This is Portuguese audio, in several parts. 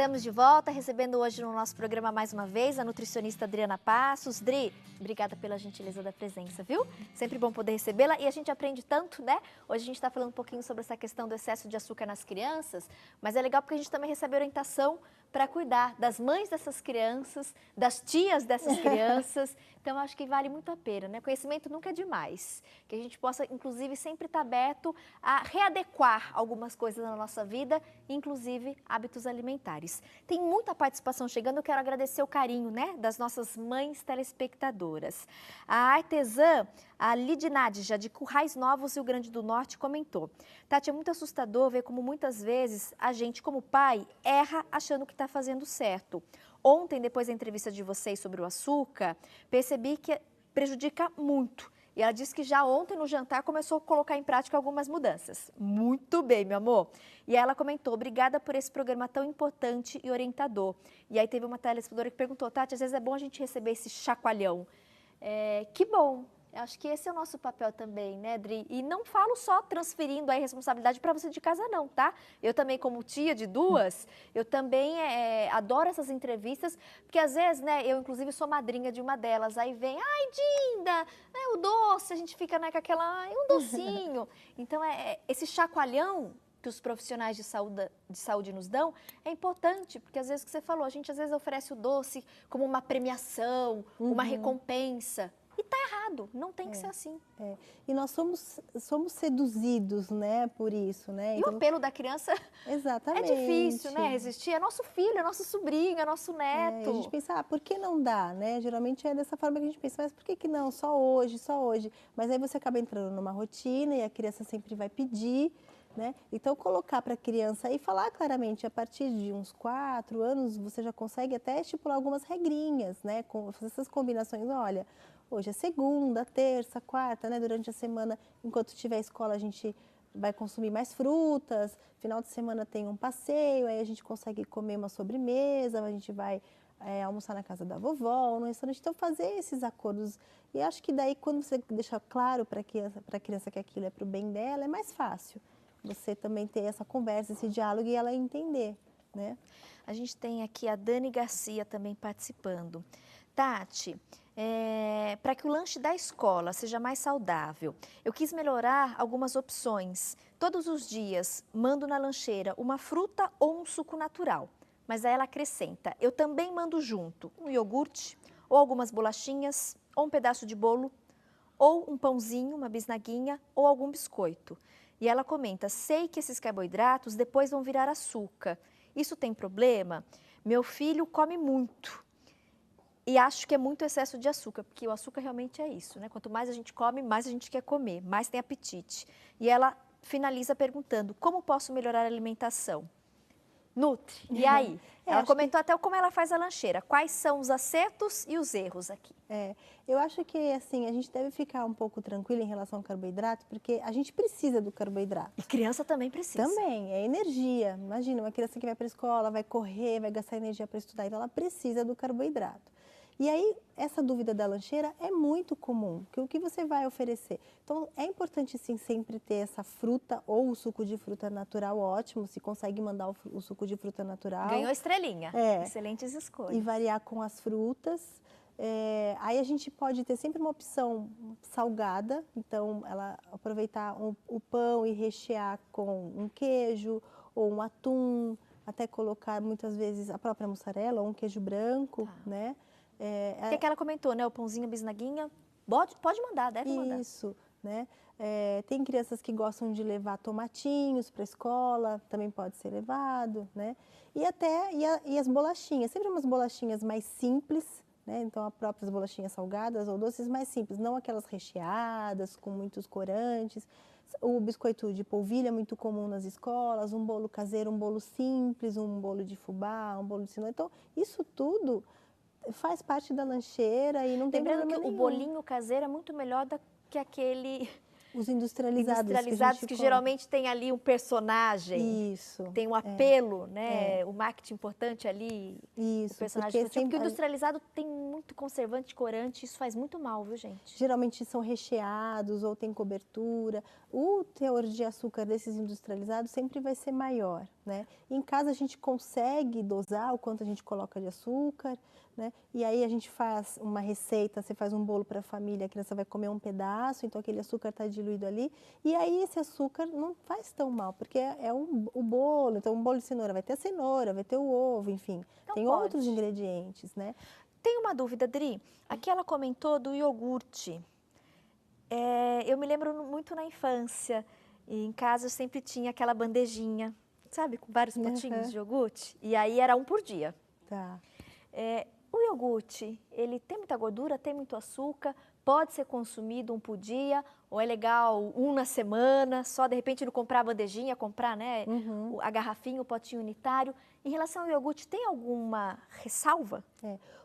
Estamos de volta, recebendo hoje no nosso programa mais uma vez a nutricionista Adriana Passos. Dri, obrigada pela gentileza da presença, viu? Sempre bom poder recebê-la e a gente aprende tanto, né? Hoje a gente está falando um pouquinho sobre essa questão do excesso de açúcar nas crianças, mas é legal porque a gente também recebe orientação para cuidar das mães dessas crianças, das tias dessas crianças. Então, acho que vale muito a pena, né? Conhecimento nunca é demais. Que a gente possa, inclusive, sempre estar aberto a readequar algumas coisas na nossa vida, inclusive hábitos alimentares. Tem muita participação chegando, eu quero agradecer o carinho, né, das nossas mães telespectadoras. A artesã, a Lidinadja, de Currais Novos, Rio Grande do Norte, comentou: Tati, é muito assustador ver como muitas vezes a gente, como pai, erra achando que está fazendo certo. Ontem, depois da entrevista de vocês sobre o açúcar, percebi que prejudica muito. E ela disse que já ontem no jantar começou a colocar em prática algumas mudanças. Muito bem, meu amor. E ela comentou: obrigada por esse programa tão importante e orientador. E aí teve uma telespectadora que perguntou: Tati, às vezes é bom a gente receber esse chacoalhão. Que bom. Eu acho que esse é o nosso papel também, né, Dri? E não falo só transferindo a responsabilidade para você de casa, não, tá? Eu também, como tia de duas, eu também adoro essas entrevistas, porque às vezes, né, eu inclusive sou madrinha de uma delas, aí vem, ai, Dinda, o doce, a gente fica, né, com aquela, ai, um docinho. Então, esse chacoalhão que os profissionais de saúde nos dão é importante, porque às vezes o que você falou, a gente às vezes oferece o doce como uma premiação, uma recompensa. E tá errado, não tem que ser assim. E nós somos seduzidos, né, por isso, né? E o apelo da criança Exatamente. É difícil, né, resistir. É nosso filho, é nosso sobrinho, é nosso neto. E a gente pensa, por que não dá, né? Geralmente é dessa forma que a gente pensa, mas por que não? Só hoje, só hoje. Mas aí você acaba entrando numa rotina e a criança sempre vai pedir, né? Então, colocar para a criança e falar claramente, a partir de uns 4 anos, você já consegue até estipular algumas regrinhas, né? Fazer essas combinações, olha, hoje é segunda, terça, quarta, né? Durante a semana, enquanto tiver escola, a gente vai consumir mais frutas, final de semana tem um passeio, aí a gente consegue comer uma sobremesa, a gente vai almoçar na casa da vovó, no restaurante. Então, fazer esses acordos. E acho que daí, quando você deixa claro para a criança que aquilo é para o bem dela, é mais fácil você também ter essa conversa, esse diálogo e ela entender, né? A gente tem aqui a Dani Garcia também participando. Tati, para que o lanche da escola seja mais saudável, eu quis melhorar algumas opções. Todos os dias mando na lancheira uma fruta ou um suco natural, mas aí ela acrescenta: eu também mando junto um iogurte, ou algumas bolachinhas, ou um pedaço de bolo, ou um pãozinho, uma bisnaguinha, ou algum biscoito. E ela comenta: sei que esses carboidratos depois vão virar açúcar. Isso tem problema? Meu filho come muito. E acho que é muito excesso de açúcar, porque o açúcar realmente é isso, né? Quanto mais a gente come, mais a gente quer comer, mais tem apetite. E ela finaliza perguntando: como posso melhorar a alimentação? Nutri, e aí? Ela comentou até como ela faz a lancheira. Quais são os acertos e os erros aqui? Eu acho que assim, a gente deve ficar um pouco tranquila em relação ao carboidrato, porque a gente precisa do carboidrato. E criança também precisa. Também, é energia. Imagina, uma criança que vai para a escola, vai correr, vai gastar energia para estudar, então ela precisa do carboidrato. E aí, essa dúvida da lancheira é muito comum, que o que você vai oferecer? Então, é importante sim sempre ter essa fruta ou o suco de fruta natural, ótimo, se consegue mandar o suco de fruta natural. Ganhou estrelinha, excelentes escolhas. E variar com as frutas. Aí a gente pode ter sempre uma opção salgada, então ela aproveitar o pão e rechear com um queijo ou um atum, até colocar muitas vezes a própria mussarela ou um queijo branco, né? O que ela comentou, né? O pãozinho, a bisnaguinha, pode mandar, deve mandar. Isso, né? Tem crianças que gostam de levar tomatinhos para a escola, também pode ser levado, né? E as bolachinhas, sempre umas bolachinhas mais simples, né? Então, as próprias bolachinhas salgadas ou doces mais simples, não aquelas recheadas com muitos corantes. O biscoito de polvilho é muito comum nas escolas, um bolo caseiro, um bolo simples, um bolo de fubá, um bolo de cenoura. Então, isso tudo faz parte da lancheira e não tem problema nenhum. Lembrando que o bolinho caseiro é muito melhor do que aquele... Os industrializados que geralmente tem ali um personagem. Isso. Tem um apelo, né? O marketing importante ali. Isso. O personagem porque o industrializado tem muito conservante, corante, isso faz muito mal, viu, gente? Geralmente são recheados ou tem cobertura. O teor de açúcar desses industrializados sempre vai ser maior, né? Em casa a gente consegue dosar o quanto a gente coloca de açúcar, né? E aí a gente faz uma receita, você faz um bolo para a família, a criança vai comer um pedaço, então aquele açúcar está diluído ali. E aí esse açúcar não faz tão mal, porque o bolo, então um bolo de cenoura vai ter a cenoura, vai ter o ovo, enfim, Então tem pode. outros ingredientes, né? Tem uma dúvida, Dri. Aqui ela comentou do iogurte. Eu me lembro muito na infância, e em casa eu sempre tinha aquela bandejinha, sabe, com vários potinhos Uhum. de iogurte, e aí era um por dia. Tá. O iogurte, ele tem muita gordura, tem muito açúcar, pode ser consumido um por dia, ou é legal um na semana, só de repente não comprar a bandejinha, comprar, né, Uhum. a garrafinha, o potinho unitário. Em relação ao iogurte, tem alguma ressalva?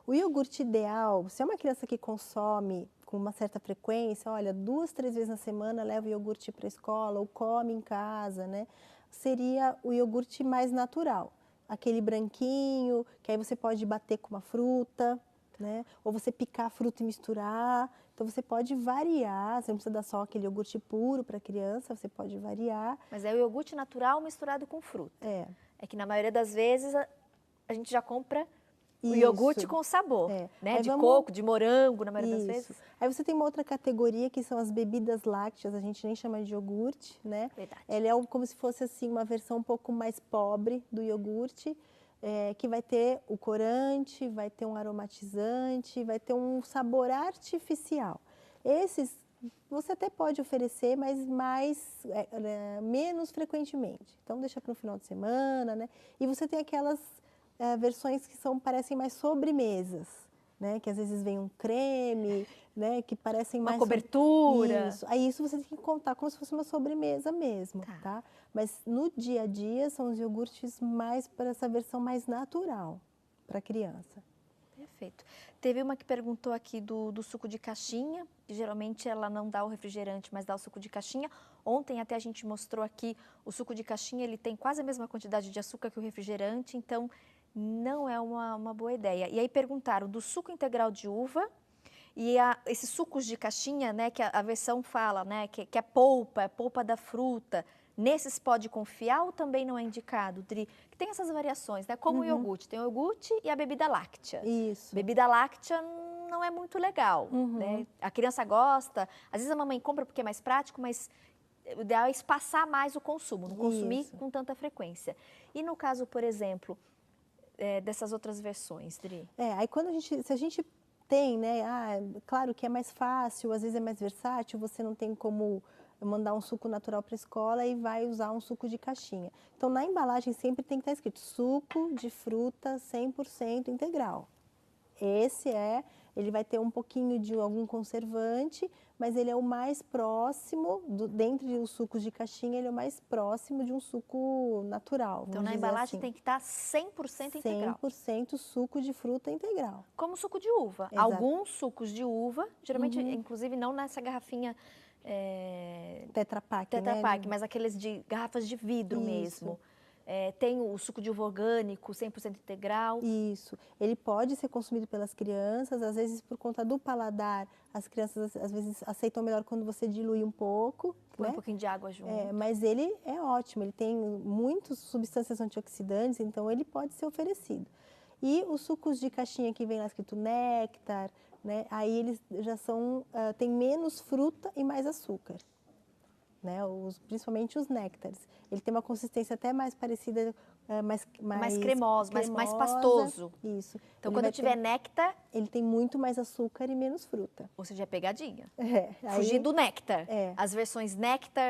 O iogurte ideal, se é uma criança que consome com uma certa frequência, olha, 2, 3 vezes na semana leva o iogurte para a escola ou come em casa, né? Seria o iogurte mais natural. Aquele branquinho, que aí você pode bater com uma fruta, né? Ou você picar a fruta e misturar. Então você pode variar, você não precisa dar só aquele iogurte puro para a criança, você pode variar. Mas é o iogurte natural misturado com fruta. É. É que na maioria das vezes a gente já compra o Isso. iogurte com sabor, né? Aí De vamos- coco, de morango, na maioria das Isso. vezes. Aí você tem uma outra categoria que são as bebidas lácteas, a gente nem chama de iogurte, né? Verdade. Ela é como se fosse assim uma versão um pouco mais pobre do iogurte, que vai ter o corante, vai ter um aromatizante, vai ter um sabor artificial. Esses você até pode oferecer, mas menos frequentemente. Então deixa para o final de semana, né? E você tem aquelas versões que parecem mais sobremesas, né? Que às vezes vem um creme, né? Que parecem Uma mais cobertura. Isso. Aí isso você tem que contar como se fosse uma sobremesa mesmo, tá? Mas no dia a dia são os iogurtes mais para essa versão mais natural para a criança. Perfeito. Teve uma que perguntou aqui do suco de caixinha, que geralmente ela não dá o refrigerante, mas dá o suco de caixinha. Ontem até a gente mostrou aqui, o suco de caixinha, ele tem quase a mesma quantidade de açúcar que o refrigerante, então não é uma boa ideia. E aí perguntaram do suco integral de uva e esses sucos de caixinha, né, que a versão fala, né, que é polpa da fruta. Nesses pode confiar ou também não é indicado, Dri? Que tem essas variações, né? Como o iogurte. Tem o iogurte e a bebida láctea. Isso. Bebida láctea não é muito legal, né? A criança gosta, às vezes a mamãe compra porque é mais prático, mas o ideal é espaçar mais o consumo, não consumir com tanta frequência. E no caso, por exemplo, dessas outras versões, Dri? Aí se a gente tem, né? Claro que é mais fácil, às vezes é mais versátil, você não tem como mandar um suco natural para a escola e vai usar um suco de caixinha. Então, na embalagem sempre tem que estar escrito suco de fruta 100% integral. Ele vai ter um pouquinho de algum conservante, mas ele é o mais próximo, dentre os sucos de caixinha, ele é o mais próximo de um suco natural. Então, na embalagem tem que estar 100% integral. 100% suco de fruta integral. Como suco de uva. Exato. Alguns sucos de uva, geralmente, inclusive não nessa garrafinha Tetra Pak, né? Mas aqueles de garrafas de vidro mesmo. Tem o suco de uva orgânico, 100% integral. Isso. Ele pode ser consumido pelas crianças, às vezes por conta do paladar, as crianças às vezes aceitam melhor quando você dilui um pouco. Põe né? um pouquinho de água junto. Mas ele é ótimo, ele tem muitas substâncias antioxidantes, então ele pode ser oferecido. E os sucos de caixinha que vem lá escrito néctar, né? Aí eles já tem menos fruta e mais açúcar. Né, principalmente os néctares. Ele tem uma consistência até mais parecida, mais cremoso, mais pastoso. Isso. Então, quando tiver néctar... Ele tem muito mais açúcar e menos fruta. Ou seja, é pegadinha. Aí, fugir do néctar. É. As versões néctar,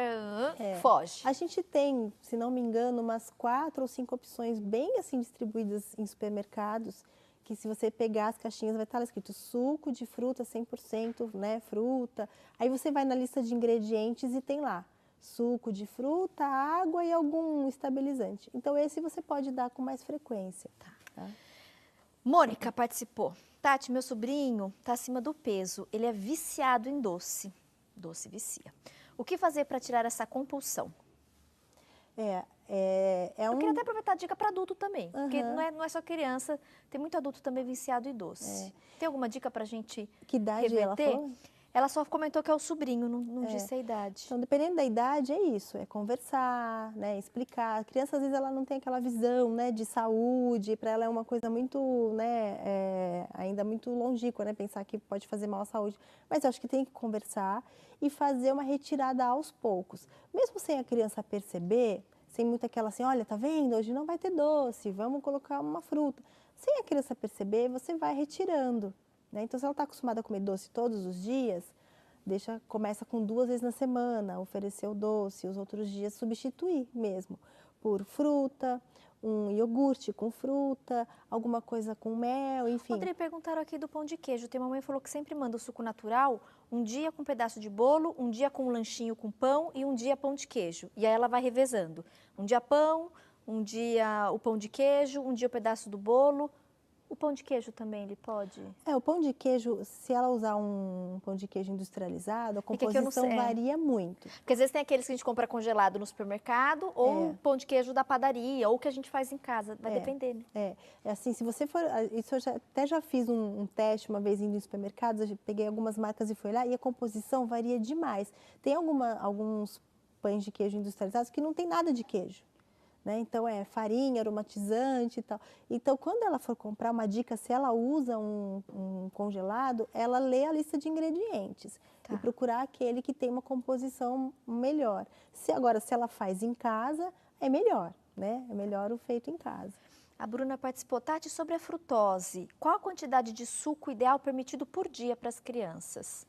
foge. A gente tem, se não me engano, umas 4 ou 5 opções bem assim distribuídas em supermercados, que se você pegar as caixinhas vai estar lá escrito suco de fruta 100%, né, fruta. Aí você vai na lista de ingredientes e tem lá suco de fruta, água e algum estabilizante. Então esse você pode dar com mais frequência. Tá? Mônica participou. Tati, meu sobrinho está acima do peso. Ele é viciado em doce. Doce vicia. O que fazer para tirar essa compulsão? Eu queria até aproveitar a dica para adulto também, porque não é só criança, tem muito adulto também viciado em doce. Tem alguma dica para a gente Que idade ela falou? Ela só comentou que é o sobrinho, não disse a idade. Então, dependendo da idade, é isso, é conversar, né, explicar. A criança, às vezes, ela não tem aquela visão, né, de saúde, para ela é uma coisa muito, né, ainda muito longínqua, né, pensar que pode fazer mal à saúde. Mas eu acho que tem que conversar e fazer uma retirada aos poucos. Mesmo sem a criança perceber, sem muito aquela assim, olha, tá vendo, hoje não vai ter doce, vamos colocar uma fruta. Sem a criança perceber, você vai retirando, né? Então, se ela está acostumada a comer doce todos os dias, começa com 2 vezes na semana, oferecer o doce, os outros dias substituir mesmo por fruta, um iogurte com fruta, alguma coisa com mel, enfim. Rodrigo, perguntaram aqui do pão de queijo. Tem uma mãe que falou que sempre manda o suco natural, um dia com um pedaço de bolo, um dia com um lanchinho com pão e um dia pão de queijo. E aí ela vai revezando. Um dia pão, um dia o pão de queijo, um dia o pedaço do bolo. O pão de queijo também, ele pode? O pão de queijo, se ela usar um pão de queijo industrializado, a composição varia muito. Porque às vezes tem aqueles que a gente compra congelado no supermercado, ou o pão de queijo da padaria, ou que a gente faz em casa, vai depender, né? É assim, se você for, isso eu até já fiz um teste uma vez indo em supermercados, eu peguei algumas marcas e fui lá, e a composição varia demais. Tem alguns pães de queijo industrializados que não tem nada de queijo. Né? Então, é farinha, aromatizante e tal. Então, quando ela for comprar, uma dica, se ela usa um congelado, ela lê a lista de ingredientes e procurar aquele que tem uma composição melhor. Se ela faz em casa, é melhor, né? É melhor o feito em casa. A Bruna participou. Tati, sobre a frutose, qual a quantidade de suco ideal permitido por dia para as crianças?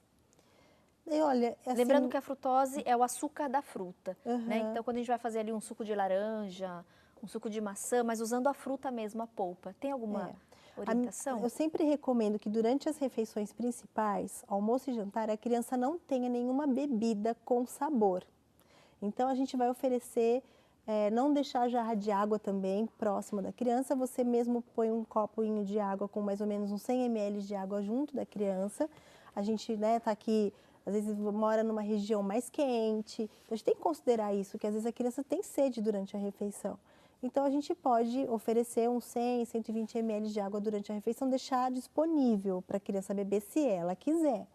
E olha, assim, lembrando que a frutose é o açúcar da fruta, né? Então, quando a gente vai fazer ali um suco de laranja, um suco de maçã, mas usando a fruta mesmo, a polpa, tem alguma orientação? Eu sempre recomendo que durante as refeições principais, almoço e jantar, a criança não tenha nenhuma bebida com sabor. Então, a gente vai oferecer, não deixar a jarra de água também próxima da criança, você mesmo põe um copinho de água com mais ou menos uns 100 ml de água junto da criança. A gente, né, tá aqui, às vezes mora numa região mais quente, então a gente tem que considerar isso, que às vezes a criança tem sede durante a refeição. Então a gente pode oferecer uns 100, 120 ml de água durante a refeição, deixar disponível para a criança beber se ela quiser,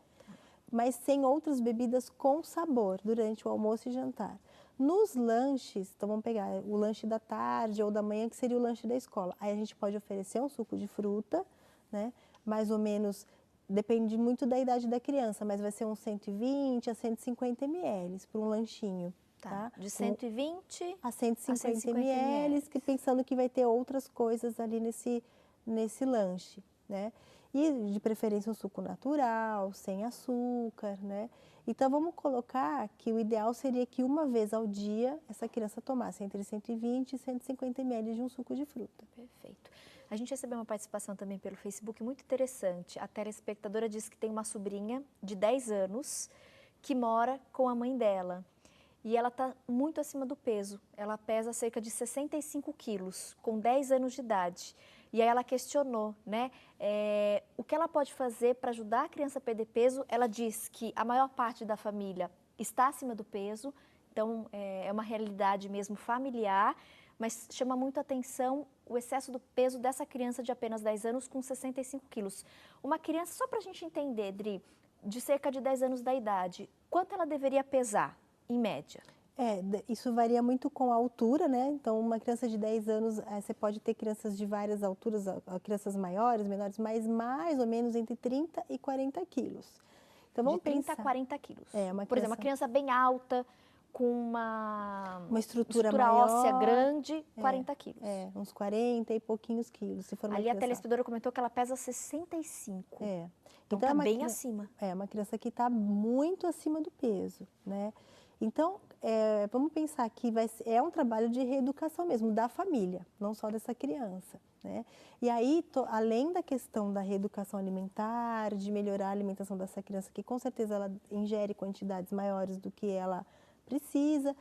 mas sem outras bebidas com sabor durante o almoço e jantar. Nos lanches, então vamos pegar o lanche da tarde ou da manhã, que seria o lanche da escola. Aí a gente pode oferecer um suco de fruta, né? Mais ou menos, depende muito da idade da criança, mas vai ser uns 120 a 150 ml para um lanchinho. Tá? De 120 a 150 ml, pensando que vai ter outras coisas ali nesse lanche, né? E de preferência um suco natural, sem açúcar, né? Então vamos colocar que o ideal seria que uma vez ao dia essa criança tomasse entre 120 e 150 ml de um suco de fruta. Perfeito. A gente recebeu uma participação também pelo Facebook muito interessante. A telespectadora disse que tem uma sobrinha de 10 anos que mora com a mãe dela. E ela está muito acima do peso. Ela pesa cerca de 65 quilos, com 10 anos de idade. E aí ela questionou, né? O que ela pode fazer para ajudar a criança a perder peso? Ela diz que a maior parte da família está acima do peso, então é uma realidade mesmo familiar, mas chama muito a atenção o excesso do peso dessa criança de apenas 10 anos com 65 quilos. Uma criança, só para a gente entender, Dri, de cerca de 10 anos da idade, quanto ela deveria pesar? Em média. Isso varia muito com a altura, né? Então, uma criança de 10 anos, você pode ter crianças de várias alturas, crianças maiores, menores, mas mais ou menos entre 30 e 40 quilos. Então, vamos pensar... De 30 a 40 quilos. Por exemplo, uma criança bem alta, com uma estrutura óssea grande, 40 quilos. Uns 40 e pouquinhos quilos. Se for uma ali a telespectadora comentou que ela pesa 65. Então está bem acima. Uma criança que está muito acima do peso, né? Então, vamos pensar que é um trabalho de reeducação mesmo, da família, não só dessa criança, né? E aí, além da questão da reeducação alimentar, de melhorar a alimentação dessa criança, que com certeza ela ingere quantidades maiores do que ela precisa,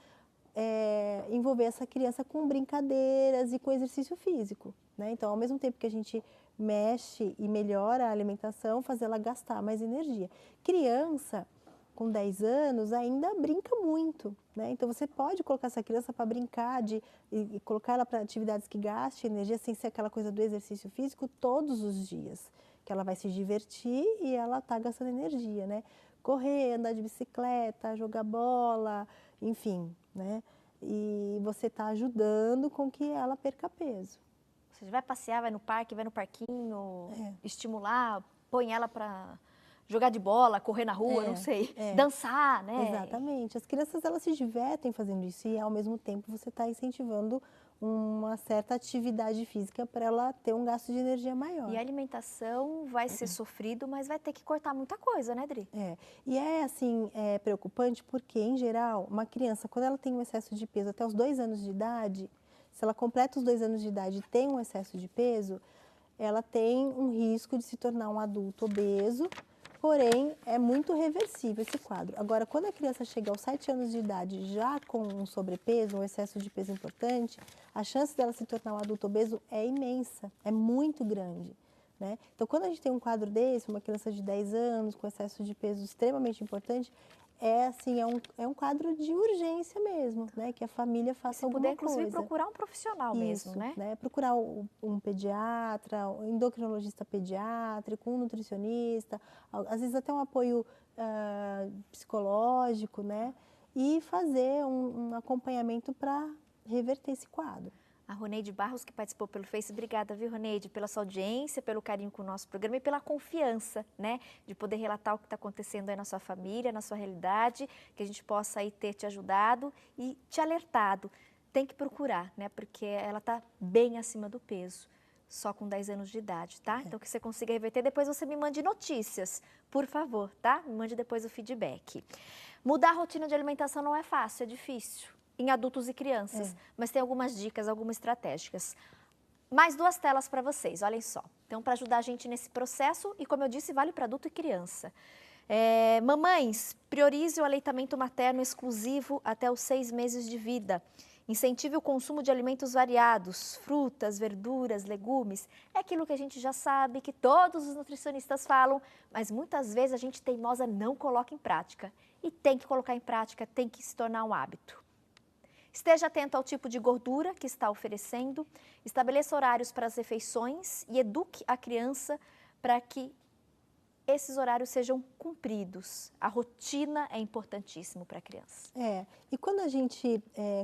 envolver essa criança com brincadeiras e com exercício físico, né? Então, ao mesmo tempo que a gente mexe e melhora a alimentação, fazer ela gastar mais energia. Criança com 10 anos ainda brinca muito, né? Então você pode colocar essa criança para brincar e colocar ela para atividades que gastem energia, sem ser aquela coisa do exercício físico todos os dias, que ela vai se divertir e ela está gastando energia, né? correr, andar de bicicleta, jogar bola, enfim, né? E você está ajudando com que ela perca peso. Você vai passear, vai no parque, vai no parquinho, estimular, põe ela para jogar de bola, correr na rua, não sei, dançar, né? Exatamente. As crianças, elas se divertem fazendo isso e, ao mesmo tempo, você está incentivando uma certa atividade física para ela ter um gasto de energia maior. E a alimentação vai ser sofrido, mas vai ter que cortar muita coisa, né, Dri? E é assim, preocupante porque, em geral, uma criança, quando ela tem um excesso de peso até os 2 anos de idade, se ela completa os 2 anos de idade e tem um excesso de peso, ela tem um risco de se tornar um adulto obeso, porém, é muito reversível esse quadro. Agora, quando a criança chega aos 7 anos de idade já com um sobrepeso, um excesso de peso importante, a chance dela se tornar um adulto obeso é imensa, é muito grande. Né? Então, quando a gente tem um quadro desse, uma criança de 10 anos com excesso de peso extremamente importante, é um quadro de urgência mesmo, né? Que a família faça alguma coisa. Inclusive, procurar um profissional mesmo, né? Procurar um pediatra, um endocrinologista pediátrico, um nutricionista, às vezes até um apoio psicológico, né? E fazer um acompanhamento para reverter esse quadro. A Roneide Barros, que participou pelo Face, obrigada, viu, Roneide, pela sua audiência, pelo carinho com o nosso programa e pela confiança, né, de poder relatar o que está acontecendo aí na sua família, na sua realidade, que a gente possa aí ter te ajudado e te alertado. Tem que procurar, né, porque ela está bem acima do peso, só com 10 anos de idade, tá? Então, que você consiga reverter, depois você me mande notícias, por favor, tá? Me mande depois o feedback. Mudar a rotina de alimentação não é fácil, é difícil. Em adultos e crianças, mas tem algumas dicas, algumas estratégicas. Mais 2 telas para vocês, olhem só. Então, para ajudar a gente nesse processo, e como eu disse, vale para adulto e criança. Mamães, priorize o aleitamento materno exclusivo até os 6 meses de vida. Incentive o consumo de alimentos variados, frutas, verduras, legumes. É aquilo que a gente já sabe, que todos os nutricionistas falam, mas muitas vezes a gente teimosa não coloca em prática. E tem que colocar em prática, tem que se tornar um hábito. Esteja atento ao tipo de gordura que está oferecendo, estabeleça horários para as refeições e eduque a criança para que esses horários sejam cumpridos. A rotina é importantíssimo para a criança. E quando a gente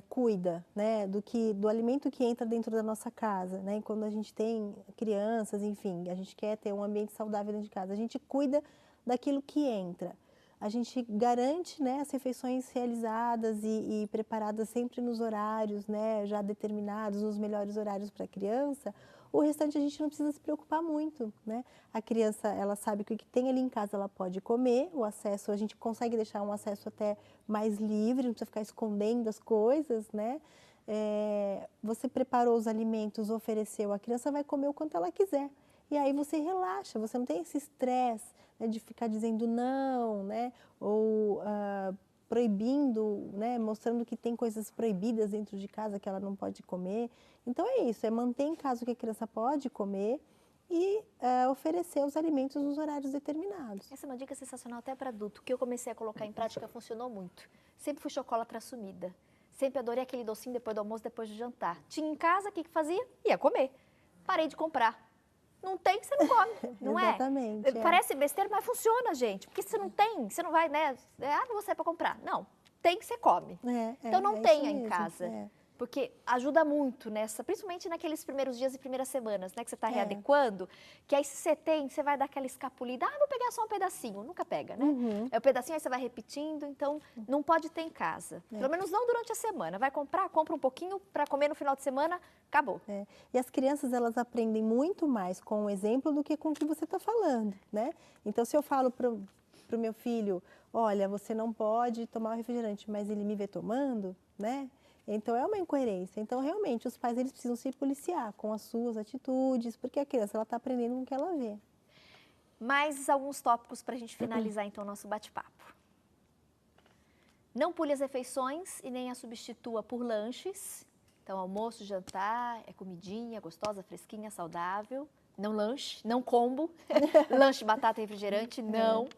cuida, né, do alimento que entra dentro da nossa casa, né, quando a gente tem crianças, enfim, a gente quer ter um ambiente saudável dentro de casa, a gente cuida daquilo que entra. A gente garante, né, as refeições realizadas e preparadas sempre nos horários, né, já determinados, nos melhores horários para a criança. O restante a gente não precisa se preocupar muito, né? A criança, ela sabe que o que tem ali em casa ela pode comer, o acesso, a gente consegue deixar um acesso até mais livre, não precisa ficar escondendo as coisas, né? Você preparou os alimentos, ofereceu, a criança vai comer o quanto ela quiser. E aí você relaxa, você não tem esse estresse, né, de ficar dizendo não, né? Ou proibindo, né, mostrando que tem coisas proibidas dentro de casa que ela não pode comer. Então é isso, é manter em casa o que a criança pode comer e oferecer os alimentos nos horários determinados. Essa é uma dica sensacional até para adulto, que eu comecei a colocar em prática, funcionou muito. Sempre fui chocolatra assumida, sempre adorei aquele docinho depois do almoço, depois do jantar. Tinha em casa, o que fazia? Ia comer. Parei de comprar. Não tem, você não come, não é? Exatamente. Parece besteira, mas funciona, gente. Porque se não tem, você não vai, né? Não vou sair para comprar. Não, tem, você come. Então não tenha em casa. Porque ajuda muito nessa, principalmente naqueles primeiros dias e primeiras semanas, né? Que você está readequando, que aí se você tem, você vai dar aquela escapulida, vou pegar só um pedacinho, nunca pega, né? É o pedacinho, aí você vai repetindo, então não pode ter em casa. Pelo menos não durante a semana. Vai comprar, compra um pouquinho para comer no final de semana, acabou. E as crianças, elas aprendem muito mais com o exemplo do que com o que você está falando, né? Então, se eu falo para o meu filho, olha, você não pode tomar o refrigerante, mas ele me vê tomando, né? Então, é uma incoerência. Então, realmente, os pais eles precisam se policiar com as suas atitudes, porque a criança está aprendendo com o que ela vê. Mais alguns tópicos para a gente finalizar, então, o nosso bate-papo. Não pule as refeições e nem as substitua por lanches. Então, almoço, jantar, é comidinha gostosa, fresquinha, saudável. Não lanche, não combo. Lanche, batata e refrigerante, não.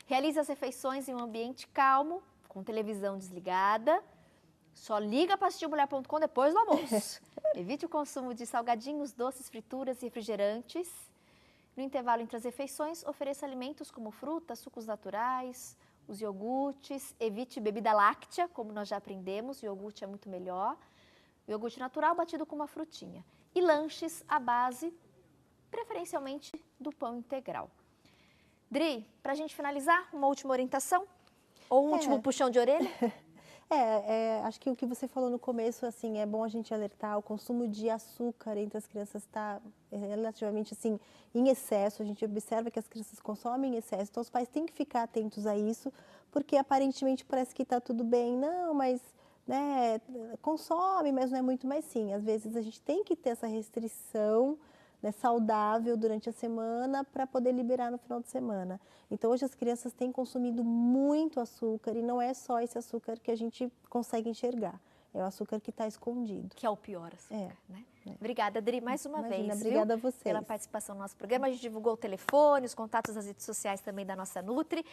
Realize as refeições em um ambiente calmo, com televisão desligada. Só liga para assistirmulher.com depois do almoço. Evite o consumo de salgadinhos, doces, frituras e refrigerantes. No intervalo entre as refeições, ofereça alimentos como frutas, sucos naturais, os iogurtes, evite bebida láctea, como nós já aprendemos, o iogurte é muito melhor. O iogurte natural batido com uma frutinha. E lanches à base, preferencialmente, do pão integral. Dri, para a gente finalizar, uma última orientação? Ou um último puxão de orelha? Acho que o que você falou no começo, assim, é bom a gente alertar, o consumo de açúcar entre as crianças está relativamente, assim, em excesso, a gente observa que as crianças consomem em excesso, então os pais têm que ficar atentos a isso, porque aparentemente parece que está tudo bem, não, mas, né, consome, mas não é muito, mas sim, às vezes a gente tem que ter essa restrição, né, saudável durante a semana para poder liberar no final de semana. Então, hoje as crianças têm consumido muito açúcar e não é só esse açúcar que a gente consegue enxergar. É o açúcar que está escondido. Que é o pior açúcar, né? Obrigada, Dri, mais uma vez, obrigada a vocês pela participação no nosso programa. A gente divulgou o telefone, os contatos das redes sociais também da nossa Nutri.